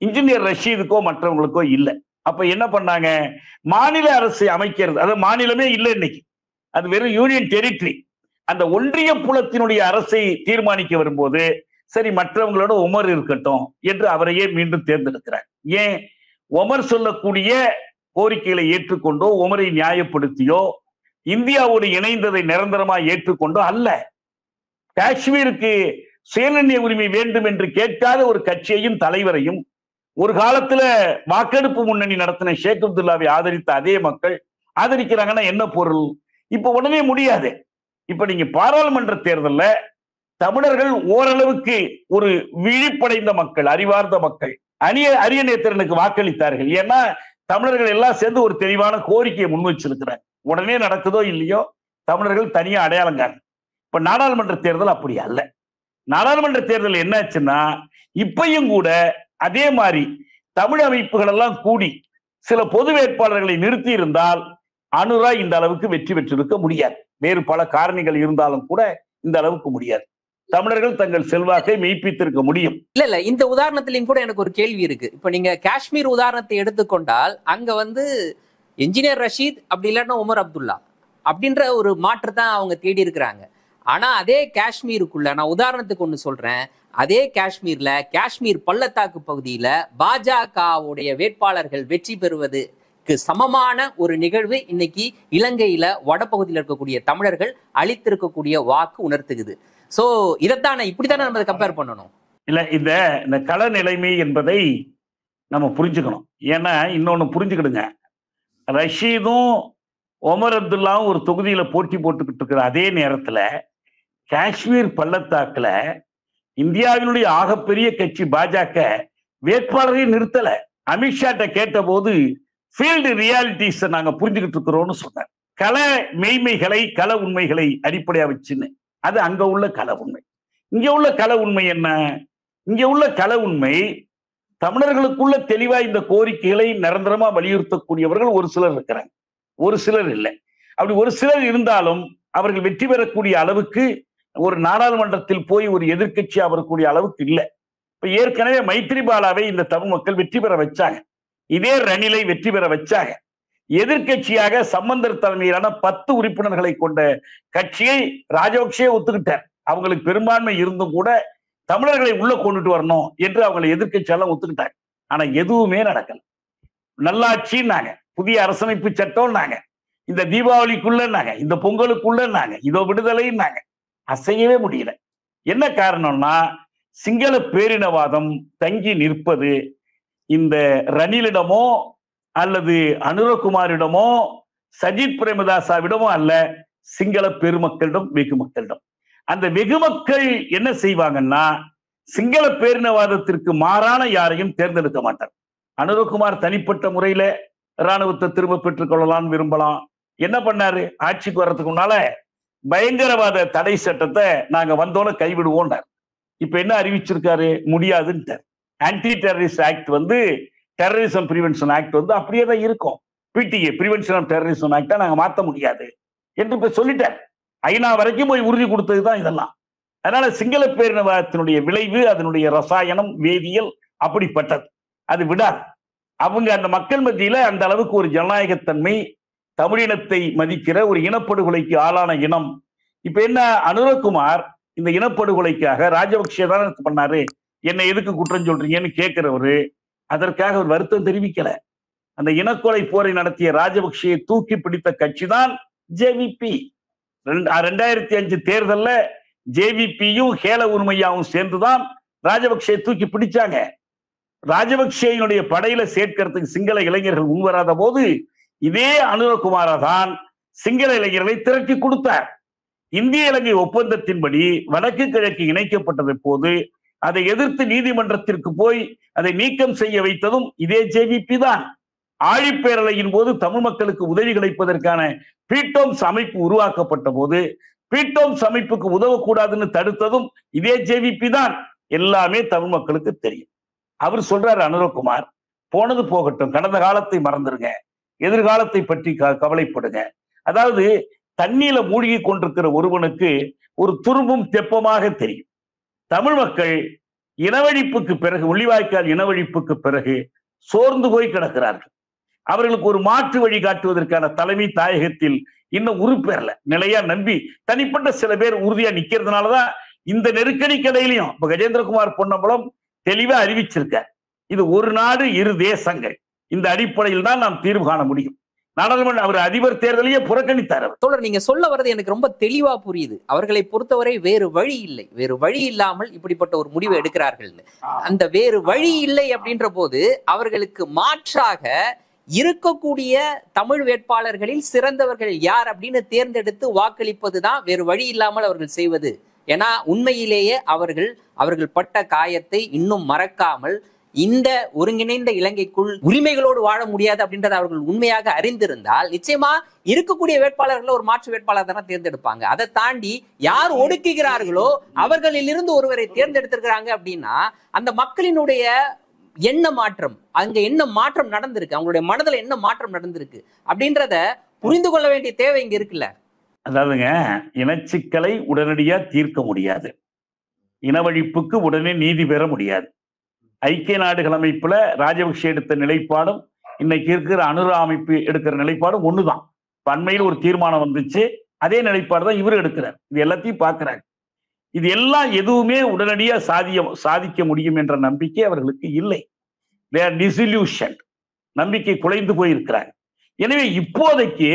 இன்ஜினியர் ரஷீதுக்கோ மற்றவங்களுக்கோ இல்லை. அப்ப என்ன பண்ணாங்க, மாநில அரசை அமைக்கிறது, அதாவது மாநிலமே இல்லை இன்னைக்கு, அது வெறும் யூனியன் டெரிட்டரி. அந்த ஒன்றிய புலத்தினுடைய அரசை தீர்மானிக்க வரும்போது சரி மற்றவங்களோட உமர் இருக்கட்டும் என்று அவரையே மீண்டும் தேர்ந்தெடுக்கிறார். ஏன், உமர் சொல்லக்கூடிய கோரிக்கைகளை ஏற்றுக்கொண்டோ உமரை நியாயப்படுத்தியோ இந்தியாவோடு இணைந்ததை நிரந்தரமா ஏற்றுக்கொண்டோ அல்ல. காஷ்மீருக்கு சுயநிர்ணய உரிமை வேண்டும் என்று கேட்காத ஒரு கட்சியையும் தலைவரையும் ஒரு காலத்துல வாக்கெடுப்பு முன்னணி நடத்தின ஷேக் அப்துல்லாவை ஆதரித்த அதே மக்கள் ஆதரிக்கிறாங்கன்னா என்ன பொருள்? இப்ப உடனே முடியாது. இப்ப நீங்க பாராளுமன்ற தேர்தல்ல தமிழர்கள் ஓரளவுக்கு ஒரு விழிப்படைந்த மக்கள், அறிவார்ந்த மக்கள் அரிய நேத்திரனுக்கு வாக்களித்தார்கள். ஏன்னா தமிழர்கள் எல்லாம் சேர்ந்து ஒரு தெளிவான கோரிக்கையை முன் வச்சிருக்கிறாங்க. உடனே நடக்குதோ இல்லையோ தமிழர்கள் தனியா அடையாளங்காங்க. இப்ப நாடாளுமன்ற தேர்தல் அப்படி அல்ல. நாடாளுமன்ற தேர்தல் என்னாச்சுன்னா இப்பையும் கூட அதே மாதிரி தமிழ் அமைப்புகள் எல்லாம் கூடி சில பொது வேட்பாளர்களை நிறுத்தி இருந்தால் அனுரா இந்த அளவுக்கு வெற்றி பெற்றிருக்க முடியாது. வேறு பல காரணிகள் இருந்தாலும் கூட இந்த அளவுக்கு முடியாது. தமிழர்கள் தங்கள் செல்வாக்கை மெய்ப்பித்திருக்க முடியும். இல்ல இந்த உதாரணத்திலையும் கூட எனக்கு ஒரு கேள்வி இருக்கு. இப்ப நீங்க காஷ்மீர் உதாரணத்தை எடுத்துக்கொண்டால் அங்க என்ஜினியர் ரஷீத் அப்படி இல்லாட்டா உமர் அப்துல்லா அப்படின்ற ஒரு மாற்றத்தை அவங்க தேடி இருக்கிறாங்க. ஆனா அதே காஷ்மீருக்குள்ள நான் உதாரணத்துக்கு ஒண்ணு சொல்றேன், அதே காஷ்மீர்ல காஷ்மீர் பள்ளத்தாக்கு பகுதியில பாஜகவுடைய வேட்பாளர்கள் வெற்றி பெறுவதுக்கு சமமான ஒரு நிகழ்வு இன்னைக்கு இலங்கையில வடபகுதியில் இருக்கக்கூடிய தமிழர்கள் அளித்திருக்கக்கூடிய வாக்கு உணர்த்துக்குது. சோ இதைத்தானே இப்படித்தானே நம்ம கம்பேர் பண்ணணும். இல்ல இந்த கள நிலைமை என்பதை நம்ம புரிஞ்சுக்கணும். ஏன்னா இன்னொன்னு புரிஞ்சுக்கிடுங்க, ரஷீதும் ஒமர் அப்துல்லாவும் ஒரு தொகுதியில போட்டி போட்டுக்கிட்டு இருக்கிற அதே நேரத்துல காஷ்மீர் பள்ளத்தாக்குல இந்தியாவினுடைய ஆகப்பெரிய கட்சி பாஜக வேட்பாளரை நிறுத்தல. அமித்ஷாட்ட கேட்ட போது ஃபீல்டு ரியாலிட்டிஸ் நாங்க புரிஞ்சுக்கிட்டு இருக்கிறோம்னு சொன்னார். கள மெய்மைகளை கள உண்மைகளை அடிப்படையா வச்சுன்னு. அது அங்க உள்ள கள உண்மை. இங்க உள்ள கள உண்மை என்ன? இங்க உள்ள கள உண்மை, தமிழர்களுக்குள்ள தெளிவா இந்த கோரிக்கைகளை நிரந்தரமா வலியுறுத்தக்கூடியவர்கள் ஒரு சிலர் இருக்கிறாங்க, ஒரு சிலர் இல்லை. அப்படி ஒரு சிலர் இருந்தாலும் அவர்கள் வெற்றி பெறக்கூடிய அளவுக்கு ஒரு நாடாளுமன்றத்தில் போய் ஒரு எதிர்க்கட்சியா வரக்கூடிய அளவுக்கு இல்லை. இப்ப ஏற்கனவே மைத்ரிபாலாவை இந்த தமிழ் மக்கள் வெற்றி பெற வச்சாங்க, இதே ரணிலை வெற்றி பெற வச்சாங்க. எதிர்கட்சியாக சம்பந்தர் தலைமையிலான 10 உறுப்பினர்களை கொண்ட கட்சியை ராஜபக்சே ஒத்துக்கிட்டார். அவங்களுக்கு பெரும்பான்மை இருந்தும் கூட தமிழர்களை உள்ள கொண்டுட்டு வரணும் என்று அவங்களை எதிர்கட்சியெல்லாம் ஒத்துக்கிட்டாங்க. ஆனா எதுவுமே நடக்கல. நல்லாட்சின்னாங்க, புதிய அரசமைப்பு சட்டம்னாங்க, இந்த தீபாவளிக்குள்ளன்னாங்க, இந்த பொங்கலுக்குள்ளன்னாங்க, இதோ விடுதலைன்னாங்க. அசையவே முடியல. என்ன காரணம்னா சிங்கள பேரினவாதம் தங்கி நிற்பது இந்த ரணிலிடமோ அல்லது அனுரகுமாரிடமோ சஜித் பிரேமதாசாவிடமோ அல்ல, சிங்கள பெருமக்களிடம், வெகு மக்களிடம். அந்த வெகு மக்கள் என்ன செய்வாங்கன்னா சிங்கள பேரினவாதத்திற்கு மாறான யாரையும் தேர்ந்தெடுக்க மாட்டார். அனுரகுமார் தனிப்பட்ட முறையில இராணுவத்தை திரும்ப பெற்றுக் கொள்ளலாம்னு விரும்பலாம். என்ன பண்ணாரு? ஆட்சிக்கு வர்றதுக்கு முன்னால பயங்கரவாத தடை சட்டத்தை நாங்க வந்தோன்னு கைவிடுவோம்னார். இப்ப என்ன அறிவிச்சிருக்காரு? முடியாதுன்ட்டார். Anti terrorist act terrorism prevention act அப்படியே தான் இருக்கும். பிடிஏ பிரிவென்ஷன் ஆஃப் டெரரிசம் ஆக்டா நாங்க மாற்ற முடியாது என்று இப்ப சொல்லிட்டார். ஐநா வரைக்கும் போய் உறுதி கொடுத்ததுதான் இதெல்லாம். அதனால சிங்கள பேரினவாதத்தினுடைய விளைவு, அதனுடைய ரசாயனம், வேதியியல் அப்படிப்பட்டது. அது விடாது. அவங்க அந்த மக்கள் மத்தியில அந்த அளவுக்கு ஒரு ஜனநாயகத்தன்மை, தமிழினத்தை மதிக்கிற ஒரு இனப்படுகொலைக்கு ஆளான இனம். இப்ப என்ன, அனுரகுமார் இந்த இனப்படுகொலைக்காக ராஜபக்சே தான் பண்ணாரு, என்னை எதுக்கு குற்றம் சொல்றீங்கன்னு கேட்கிறவரு அதற்காக ஒரு வருத்தம் தெரிவிக்கல. அந்த இனக்கொலை போரை நடத்திய ராஜபக்சேயை தூக்கி பிடித்த கட்சி தான் ஜேவிபி. 2005 தேர்தல்ல ஜேவிபியும் ஹேல உரிமையாவும் சேர்ந்துதான் ராஜபக்சே தூக்கி பிடிச்சாங்க. ராஜபக்சேயினுடைய படையில சேர்க்கிறதுக்கு சிங்கள இளைஞர்கள் முன்வராத போது இதே அனுரகுமாரா தான் சிங்கள இளைஞர்களை திரட்டி கொடுத்தார். இந்திய இலங்கை ஒப்பந்தத்தின்படி வடக்கு கிழக்கு இணைக்கப்பட்டது போது அதை எதிர்த்து நீதிமன்றத்திற்கு போய் அதை நீக்கம் செய்ய வைத்ததும் இதே ஜேவிபி தான். ஆழிப்பேரலையின் போது தமிழ் மக்களுக்கு உதவி கிடைப்பதற்கான பீட்டோம்ஸ் அமைப்பு உருவாக்கப்பட்ட போது பீட்டோம்ஸ் அமைப்புக்கு உதவக்கூடாதுன்னு தடுத்ததும் இதே ஜேவிபி தான். எல்லாமே தமிழ் மக்களுக்கு தெரியும். அவர் சொல்றாரு அனுரகுமார், போனது போகட்டும், கடந்த காலத்தை மறந்துருங்க, எதிர்காலத்தை பற்றி கவலைப்படுங்க. அதாவது தண்ணீர மூழ்கி கொண்டிருக்கிற ஒருவனுக்கு ஒரு துரும்பும் தெப்பமாக தெரியும். தமிழ் மக்கள் இனவழிப்புக்கு பிறகு, முள்ளிவாய்க்கால் இனவழிப்புக்கு பிறகு சோர்ந்து போய் கிடக்கிறார்கள். அவர்களுக்கு ஒரு மாற்று வழி காட்டுவதற்கான தலைமை தாயகத்தில் இன்னும் உறுப்பேறல. நிலையா நம்பி தனிப்பட்ட சில பேர் உறுதியா நிக்கிறதுனாலதான் இந்த நெருக்கடி கடையிலையும் இப்ப கஜேந்திரகுமார் பொன்னம்பலம் தெளிவா அறிவிச்சிருக்க, இது ஒரு நாடு இரு தேசங்கள், இந்த அடிப்படையில் தான் நாம் தீர்வு காண முடியும். நாடாளுமன்ற அவர் அதிபர் தேர்தலையே புறக்கணித்தார். தொடர் நீங்க சொல்ல வர்றது எனக்கு ரொம்ப தெளிவா புரியுது. அவர்களை பொறுத்தவரை வேறு வழி இல்லை, வேறு வழி இல்லாமல் இப்படிப்பட்ட ஒரு முடிவை எடுக்கிறார்கள். அந்த வேறு வழி இல்லை அப்படின்ற போது அவர்களுக்கு மாற்றாக இருக்கக்கூடிய தமிழ் வேட்பாளர்களில் சிறந்தவர்கள் யார் அப்படின்னு தேர்ந்தெடுத்து வாக்களிப்பதுதான் வேறு வழி இல்லாமல் அவர்கள் செய்வது. ஏன்னா உண்மையிலேயே அவர்கள் பட்ட காயத்தை இன்னும் மறக்காமல் இந்த ஒருங்கிணைந்த இலங்கைக்குள் உரிமைகளோடு வாழ முடியாது அப்படின்றத அவர்கள் உண்மையாக அறிந்திருந்தால் நிச்சயமா இருக்கக்கூடிய வேட்பாளர்கள் ஒரு மாற்று வேட்பாளர் தானே தேர்ந்தெடுப்பாங்க. அதை தாண்டி யார் ஒடுக்குகிறார்களோ அவர்களில் இருந்து ஒருவரை தேர்ந்தெடுத்திருக்கிறாங்க அப்படின்னா அந்த மக்களினுடைய என்ன மாற்றம், அங்க என்ன மாற்றம் நடந்திருக்கு, அவங்களுடைய மனதுல என்ன மாற்றம் நடந்திருக்கு அப்படின்றத புரிந்து கொள்ள வேண்டிய தேவை இங்க இருக்குல்ல. அதாவதுங்க, இனச்சிக்கலை உடனடியா தீர்க்க முடியாது, இனவழிப்புக்கு உடனே நீதி பெற முடியாது. ஐக்கிய நாடுகள் அமைப்புல ராஜபக்சே எடுத்த நிலைப்பாடும் இன்னைக்கு இருக்கிற அனுரா அமைப்பு எடுக்கிற நிலைப்பாடும் ஒண்ணுதான். அண்மையில் ஒரு தீர்மானம் வந்துச்சு, அதே நிலைப்பாடு தான் இவர் எடுக்கிறார். இது எல்லாத்தையும் பார்க்கிறாங்க. இது எல்லாம் எதுவுமே உடனடியா சாதிக்க முடியும் என்ற நம்பிக்கை அவர்களுக்கு இல்லை. They are disillusioned. நம்பிக்கை குலைந்து போயிருக்கிறாங்க. எனவே இப்போதைக்கு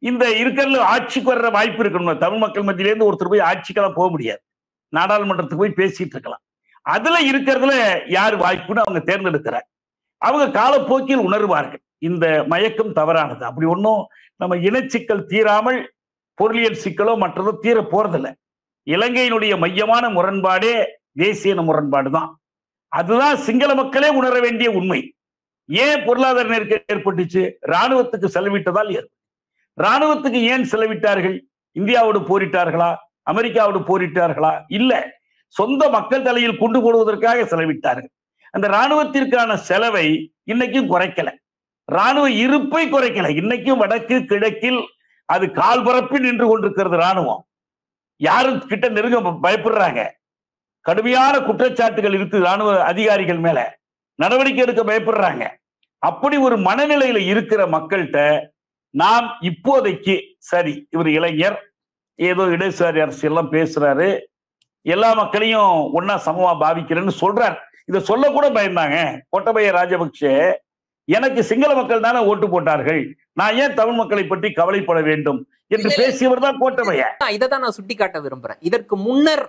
இந்த இருக்கிற ஆட்சிக்கு வர்ற வாய்ப்பு இருக்கணும். தமிழ் மக்கள் மத்தியிலேருந்து ஒருத்தர் போய் ஆட்சிக்கெல்லாம் போக முடியாது, நாடாளுமன்றத்துக்கு போய் பேசிட்டு இருக்கலாம். அதுல இருக்கிறதுல யார் வாய்ப்புன்னு அவங்க தேர்ந்தெடுக்கிறாங்க. அவங்க காலப்போக்கில் உணர்வார்கள் இந்த மயக்கம் தவறானது. அப்படி ஒன்றும் நம்ம இனச்சிக்கல் தீராமல் பொருளியல் சிக்கலோ மற்றதோ தீர போறதில்லை. இலங்கையினுடைய மையமான முரண்பாடே தேசிய முரண்பாடு தான். அதுதான் சிங்கள மக்களே உணர வேண்டிய உண்மை. ஏன் பொருளாதார நெருக்கடி ஏற்பட்டுச்சு? ராணுவத்துக்கு செலவிட்டதால் ராணுவத்துக்கு ஏன் செலவிட்டார்கள்? இந்தியாவோடு போரிட்டார்களா? அமெரிக்காவோடு போரிட்டார்களா? இல்ல, சொந்த மக்கள் தலையில் கொண்டு போடுவதற்காக செலவிட்டார்கள். அந்த ராணுவத்திற்கான செலவை இன்னைக்கும் குறைக்கல, ராணுவ இருப்பை குறைக்கல. இன்னைக்கும் வடக்கு கிழக்கில் அது கால்பரப்பி நின்று கொண்டிருக்கிறது. ராணுவம் யாரும் கிட்ட நெருங்க பயப்படுறாங்க. கடுமையான குற்றச்சாட்டுகள் இருக்கு ராணுவ அதிகாரிகள் மேல, நடவடிக்கை எடுக்க பயப்படுறாங்க. அப்படி ஒரு மனநிலையில இருக்கிற மக்கள்கிட்ட நாம் இப்போதைக்கு சரி, இவர் இளைஞர், ஏதோ இடதுசாரி அரசியல்லாம் பேசுறாரு, எல்லா மக்களையும் ஒன்னா சமமா பாவிக்கிறேன்னு சொல்றாரு. இதை சொல்லக்கூட பயந்தாங்க கோட்டபய ராஜபக்சே. எனக்கு சிங்கள மக்கள் தானே ஓட்டு போட்டார்கள், நான் ஏன் தமிழ் மக்களை பற்றி கவலைப்பட வேண்டும் என்று பேசியவர் தான் கோட்டபய. இதை தான் நான் சுட்டிக்காட்ட விரும்புறேன். இதற்கு முன்னர்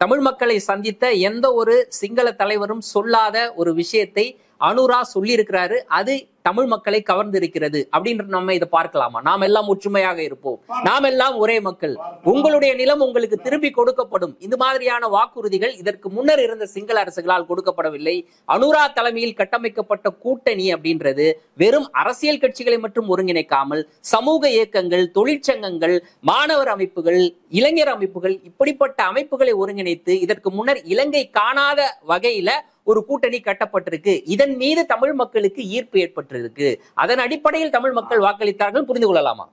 தமிழ் மக்களை சந்தித்த எந்த ஒரு சிங்கள தலைவரும் சொல்லாத ஒரு விஷயத்தை அனுரா சொல்லி இருக்கிறாரு. அது தமிழ் மக்களை கவர்ந்திருக்கிறது அப்படின்னு நம்ம இதை பார்க்கலாமா? நாம் எல்லாம் ஒற்றுமையாக இருப்போம், நாம் எல்லாம் ஒரே மக்கள், உங்களுடைய நிலம் உங்களுக்கு திருப்பி கொடுக்கப்படும், இந்த மாதிரியான வாக்குறுதிகள் இதற்கு முன்னர் இருந்த சிங்கள அரசுகளால் கொடுக்கப்படவில்லை. அனுரா தலைமையில் கட்டமைக்கப்பட்ட கூட்டணி அப்படின்றது வெறும் அரசியல் கட்சிகளை மட்டும் ஒருங்கிணைக்காமல் சமூக இயக்கங்கள், தொழிற்சங்கங்கள், மாணவர் அமைப்புகள், இளைஞர் அமைப்புகள், இப்படிப்பட்ட அமைப்புகளை ஒருங்கிணைத்து இதற்கு முன்னர் இலங்கை காணாத வகையில ஒரு கூட்டணி கட்டப்பட்டிருக்கு. இதன் மீது தமிழ் மக்களுக்கு ஈர்ப்பு ஏற்பட்டிருக்கு. அதன் அடிப்படையில் தமிழ் மக்கள் வாக்களித்தார்கள். புரிந்து கொள்ளலாமா?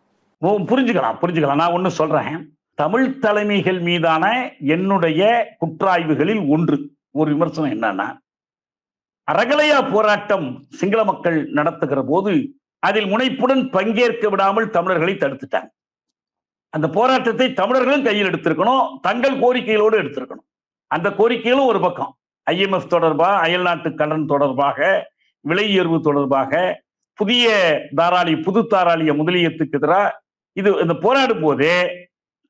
புரிஞ்சுக்கலாம். நான் ஒண்ணு சொல்றேன். தமிழ் தலைமைகள் மீதான என்னுடைய குற்றாய்வுகளில் ஒரு விமர்சனம் என்னன்னா, அறகலையா போராட்டம் சிங்கள மக்கள் நடத்துகிற போது அதில் முனைப்புடன் பங்கேற்க விடாமல் தமிழர்களை தடுத்துட்டாங்க. அந்த போராட்டத்தை தமிழர்களும் கையில் எடுத்திருக்கணும், தங்கள் கோரிக்கைகளோடு எடுத்திருக்கணும். அந்த கோரிக்கைகளும் ஒரு பக்கம், IMF தொடர்பாக, அயல்நாட்டு கடன் தொடர்பாக, விலை உயர்வு தொடர்பாக, புது தாராளிய முதலியத்துக்கு எதிராக இந்த போராடும் போதே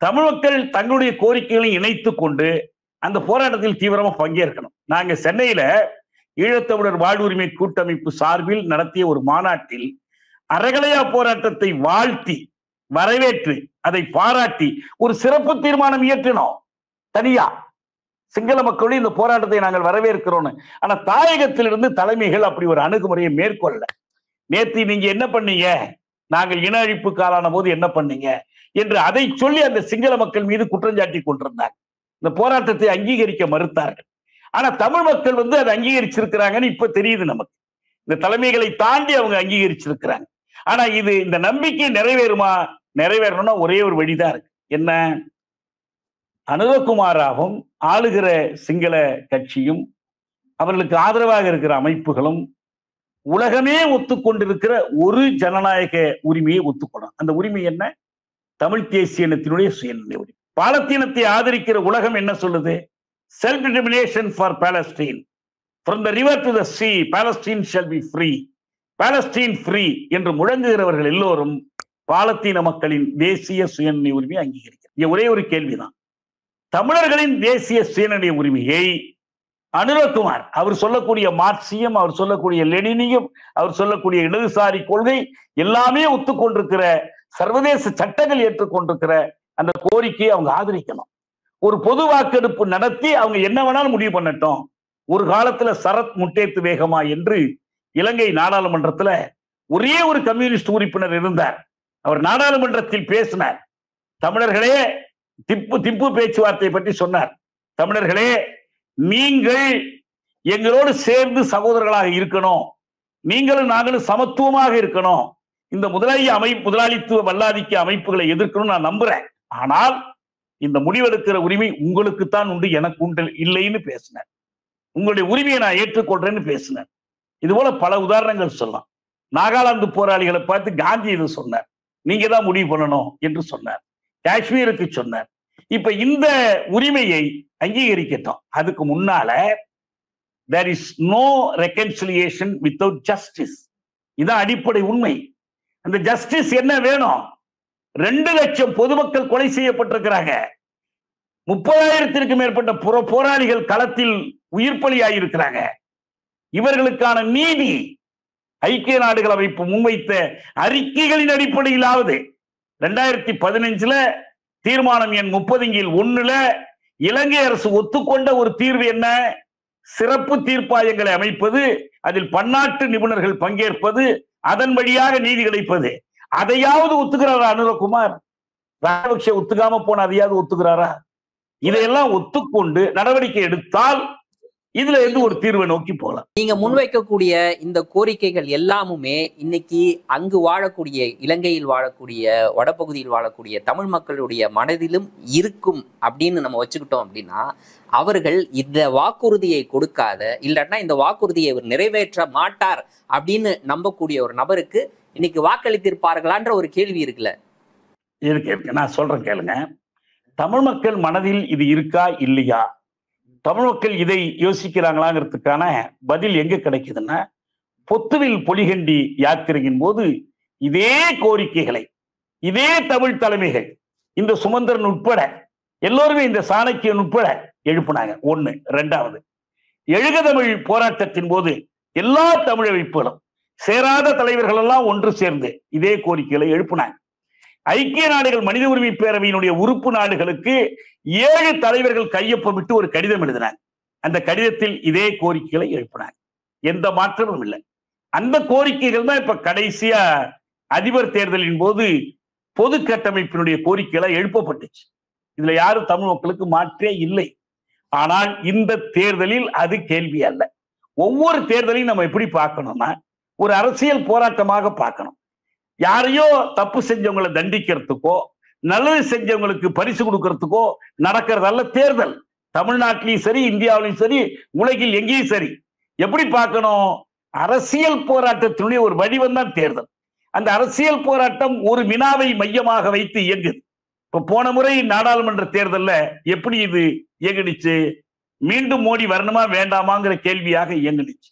தமிழ் மக்கள் தங்களுடைய கோரிக்கைகளை இணைத்துக் கொண்டு அந்த போராட்டத்தில் தீவிரமா பங்கேற்கணும். நாங்க சென்னையில ஈழத்தமிழர் வாழ்வுரிமை கூட்டமைப்பு சார்பில் நடத்திய ஒரு மாநாட்டில் அறகலையா போராட்டத்தை வாழ்த்தி வரவேற்று அதை பாராட்டி ஒரு சிறப்பு தீர்மானம் இயற்றினோம். தனியா சிங்கள மக்களுடைய இந்த போராட்டத்தை நாங்கள் வரவேற்கிறோம். ஆனா தாயகத்திலிருந்து தலைமைகள் அப்படி ஒரு அணுகுமுறையை மேற்கொள்ள. நேற்று நீங்க என்ன பண்ணீங்க, நாங்கள் இன அழிப்பு காலான போது என்ன பண்ணீங்க என்று அதை சொல்லி அந்த சிங்கள மக்கள் மீது குற்றஞ்சாட்டி கொண்டிருந்தார். இந்த போராட்டத்தை அங்கீகரிக்க மறுத்தார்கள். ஆனா தமிழ் மக்கள் அதை அங்கீகரிச்சிருக்கிறாங்கன்னு இப்ப தெரியுது நமக்கு. இந்த தலைமைகளை தாண்டி அவங்க அங்கீகரிச்சிருக்கிறாங்க. ஆனா இந்த நம்பிக்கை நிறைவேறணும்னா ஒரே ஒரு வழிதான் இருக்கு. என்ன? அனுரகுமாராவும் ஆளுகிற சிங்கள கட்சியும் அவர்களுக்கு ஆதரவாக இருக்கிற அமைப்புகளும் உலகமே ஒத்துக்கொண்டிருக்கிற ஒரு ஜனநாயக உரிமையை ஒத்துக்கணும். அந்த உரிமை என்ன? தமிழ் தேசிய இனத்தினுடைய சுயநிலை உரிமை. பாலஸ்தீனத்தை ஆதரிக்கிற உலகம் என்ன சொல்லுது? Self determination for Palestine, from the river to the sea, Palestine shall be free, Palestine free என்று முழங்குகிறவர்கள் எல்லோரும் பாலஸ்தீன மக்களின் தேசிய சுயநிலை உரிமையை அங்கீகரிக்கிறார். ஒரே ஒரு கேள்விதான், தமிழர்களின் தேசிய சுயநிலை உரிமையை அனுரகுமார் அவர் சொல்லக்கூடிய மார்க்சியம், அவர் சொல்லக்கூடிய லெனினியம், அவர் சொல்லக்கூடிய இடதுசாரி கொள்கை எல்லாமே ஒத்துக்கொண்டிருக்கிற, சர்வதேச சட்டங்கள் ஏற்றுக்கொண்டிருக்கிற அந்த கோரிக்கையை அவங்க ஆதரிக்கணும். ஒரு பொது வாக்கெடுப்பு நடத்தி அவங்க என்ன வேணாலும் முடிவு பண்ணட்டும். ஒரு காலத்துல சரத் முட்டேத்து வேகமா என்று இலங்கை நாடாளுமன்றத்துல ஒரே ஒரு கம்யூனிஸ்ட் உறுப்பினர் இருந்தார். அவர் நாடாளுமன்றத்தில் பேசினார். தமிழர்களே, திப்பு பேச்சுவார்த்தை பற்றி சொன்னார். தமிழர்களே, நீங்கள் எங்களோடு சேர்ந்து சகோதரர்களாக இருக்கணும், நீங்களும் நாங்களும் சமத்துவமாக இருக்கணும், இந்த முதலாளித்துவ வல்லாதிக்க அமைப்புகளை எதிர்க்கணும் நான் நம்புறேன். ஆனால் இந்த முடிவெடுக்கிற உரிமை உங்களுக்குத்தான் உண்டு, எனக்கு உண்டு இல்லைன்னு பேசினார். உங்களுடைய உரிமையை நான் ஏற்றுக்கொள்றேன்னு பேசினார். இது போல பல உதாரணங்கள் சொல்லலாம். நாகாலாந்து போராளிகளை பார்த்து காந்தி இது சொன்னார், நீங்க தான் முடிவு பண்ணணும் என்று சொன்னார். காஷ்மீருக்கு சொன்னார். இப்ப இந்த உரிமையை அங்கீகரிக்கட்டும். அதுக்கு முன்னால there is no reconciliation without justice. இதான் அடிப்படை உண்மை. அந்த ஜஸ்டிஸ் என்ன வேணும்? 2 லட்சம் பொதுமக்கள் கொலை செய்யப்பட்டிருக்கிறாங்க. 30,000 மேற்பட்ட போராளிகள் களத்தில் உயிர் பலியாயிருக்கிறாங்க. இவர்களுக்கான நீதி ஐக்கிய நாடுகள் அமைப்பு முன்வைத்த அறிக்கைகளின் அடிப்படையிலாவது 2015 தீர்மானம் எண் 30/1 இலங்கை அரசு ஒத்துக்கொண்ட ஒரு தீர்வு என்ன? சிறப்பு தீர்ப்பாயங்களை அமைப்பது, அதில் பன்னாட்டு நிபுணர்கள் பங்கேற்பது, அதன் வழியாக நீதி கிடைப்பது. அதையாவது ஒத்துக்கிறாரா அனுரகுமார்? ராஜபக்சே ஒத்துக்காம போன அதையாவது ஒத்துக்கிறாரா? இதையெல்லாம் ஒத்துக்கொண்டு நடவடிக்கை எடுத்தால் இதுல இருந்து ஒரு தீர்வை நோக்கி போகலாம். நீங்க முன்வைக்கக்கூடிய இந்த கோரிக்கைகள் எல்லாமுமே இன்னைக்கு அங்கு வாழக்கூடிய, இலங்கையில் வாழக்கூடிய, வடபகுதியில் வாழக்கூடிய தமிழ் மக்களுடைய மனதிலும் இருக்கும் அப்படின்னு நம்ம வச்சுக்கிட்டோம் அப்படின்னா, அவர்கள் இந்த வாக்குறுதியை கொடுக்காத, இல்லைன்னா இந்த வாக்குறுதியை அவர் நிறைவேற்ற மாட்டார் அப்படின்னு நம்பக்கூடிய ஒரு நபருக்கு இன்னைக்கு வாக்களித்திருப்பார்களான்ற ஒரு கேள்வி இருக்குல்ல. இருக்கு. நான் சொல்றேன் கேளுங்க. தமிழ் மக்கள் மனதில் இது இருக்கா இல்லையா, தமிழ் மக்கள் இதை யோசிக்கிறாங்களாங்கிறதுக்கான பதில் எங்க கிடைக்குதுன்னா, பொத்துவில் பொலிகண்டி யாத்திரையின் போது இதே கோரிக்கைகளை இதே தமிழ் தலைமைகள், இந்த சுமந்திரன் உட்பட எல்லோருமே, இந்த சாணக்கியன் உட்பட எழுப்பினாங்க. ஒண்ணு. ரெண்டாவது, எழுக தமிழ் போராட்டத்தின் போது எல்லா தமிழ் அமைப்புகளும், சேராத தலைவர்கள் எல்லாம் ஒன்று சேர்ந்து இதே கோரிக்கைகளை எழுப்பினாங்க. ஐக்கிய நாடுகள் மனித உரிமை பேரவையினுடைய உறுப்பு நாடுகளுக்கு 7 தலைவர்கள் கையொப்பமிட்டு ஒரு கடிதம் எழுதினாங்க. அந்த கடிதத்தில் இதே கோரிக்கைகளை எழுப்பினாங்க. எந்த மாற்றமும் இல்லை. அந்த கோரிக்கைகள் தான் இப்ப கடைசியா அதிபர் தேர்தலின் போது பொது கட்டமைப்பினுடைய கோரிக்கைகளை எழுப்பப்பட்டுச்சு. இதுல யாரும் தமிழ் மக்களுக்கு மாற்றே இல்லை. ஆனால் இந்த தேர்தலில் அது கேள்வி அல்ல. ஒவ்வொரு தேர்தலையும் நம்ம எப்படி பார்க்கணும்னா, ஒரு அரசியல் போராட்டமாக பார்க்கணும். யாரையோ தப்பு செஞ்சவங்களை தண்டிக்கிறதுக்கோ, நல்லது செஞ்சவங்களுக்கு பரிசு கொடுக்கறதுக்கோ நடக்கிறதல்ல தேர்தல். தமிழ்நாட்டிலையும் சரி, இந்தியாவிலையும் சரி, உலகில் எங்கேயும் சரி. எப்படி பார்க்கணும்? அரசியல் போராட்டத்தினுடைய ஒரு வடிவம் தான் தேர்தல். அந்த அரசியல் போராட்டம் ஒரு வினாவை மையமாக வைத்து இயங்குது. இப்ப போன முறை நாடாளுமன்ற தேர்தல்ல எப்படி இது இயங்குனுச்சு? மீண்டும் மோடி வரணுமா வேண்டாமாங்கிற கேள்வியாக இயங்குனுச்சு.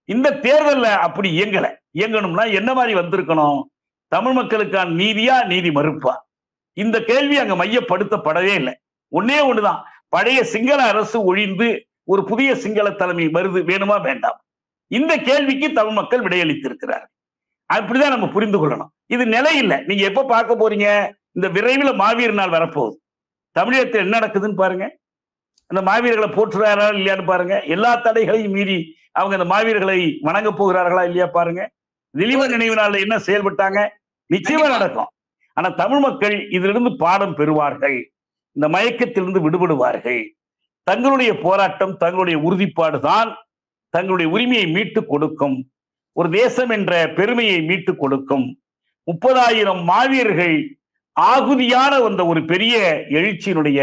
இந்த தேர்தல்ல அப்படி இயங்கல. இயங்கணும்னா என்ன மாதிரி வந்திருக்கணும்? தமிழ் மக்களுக்கான நீதியா, நீதி மறுப்பா? இந்த கேள்வி அங்க மையப்படுத்தப்படவே இல்லை. ஒன்னே ஒண்ணுதான், பழைய சிங்கள அரசு ஒழிந்து ஒரு புதிய சிங்கள தலைமை வருது, வேணுமா வேண்டாம்? இந்த கேள்விக்கு தமிழ் மக்கள் விடையளித்திருக்கிறார். அப்படிதான் நம்ம புரிந்து கொள்ளணும். இது நிலை இல்லை. நீங்க எப்ப பார்க்க போறீங்க? இந்த விரைவில் மாவீரர் நாள் வரப்போகுது. தமிழகத்தில் என்ன நடக்குதுன்னு பாருங்க. அந்த மாவீரர்களை போற்றுறாரா இல்லையான்னு பாருங்க. எல்லா தடைகளையும் மீறி அவங்க அந்த மாவீரர்களை வணங்க போகிறார்களா இல்லையா பாருங்க. திலீபன் நினைவு நாள்ல என்ன செயல்பட்டாங்க? நிச்சயமா நடக்கும். ஆனா தமிழ் மக்கள் இதிலிருந்து பாடம் பெறுவார்கள். இந்த மயக்கத்திலிருந்து விடுபடுவார்கள். தங்களுடைய போராட்டம், தங்களுடைய உறுதிப்பாடு தான் தங்களுடைய உரிமையை மீட்டு கொடுக்கும். ஒரு தேசம் என்ற பெருமையை மீட்டு கொடுக்கும். 30,000 மாவீரர்கள் ஆகுதியான வந்த ஒரு பெரிய எழுச்சியினுடைய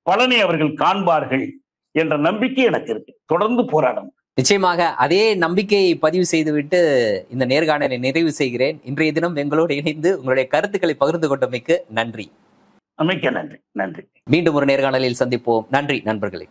பலனை அவர்கள் காண்பார்கள் என்ற நம்பிக்கை எனக்கு இருக்கு. தொடர்ந்து போராடணும். நிச்சயமாக அதே நம்பிக்கையை பதிவு செய்துவிட்டு இந்த நேர்காணலை நிறைவு செய்கிறேன். இன்றைய தினம் எங்களோடு இணைந்து உங்களுடைய கருத்துக்களை பகிர்ந்து கொண்டமைக்கு நன்றி. மிக்க நன்றி. நன்றி. மீண்டும் ஒரு நேர்காணலில் சந்திப்போம். நன்றி நண்பர்களே.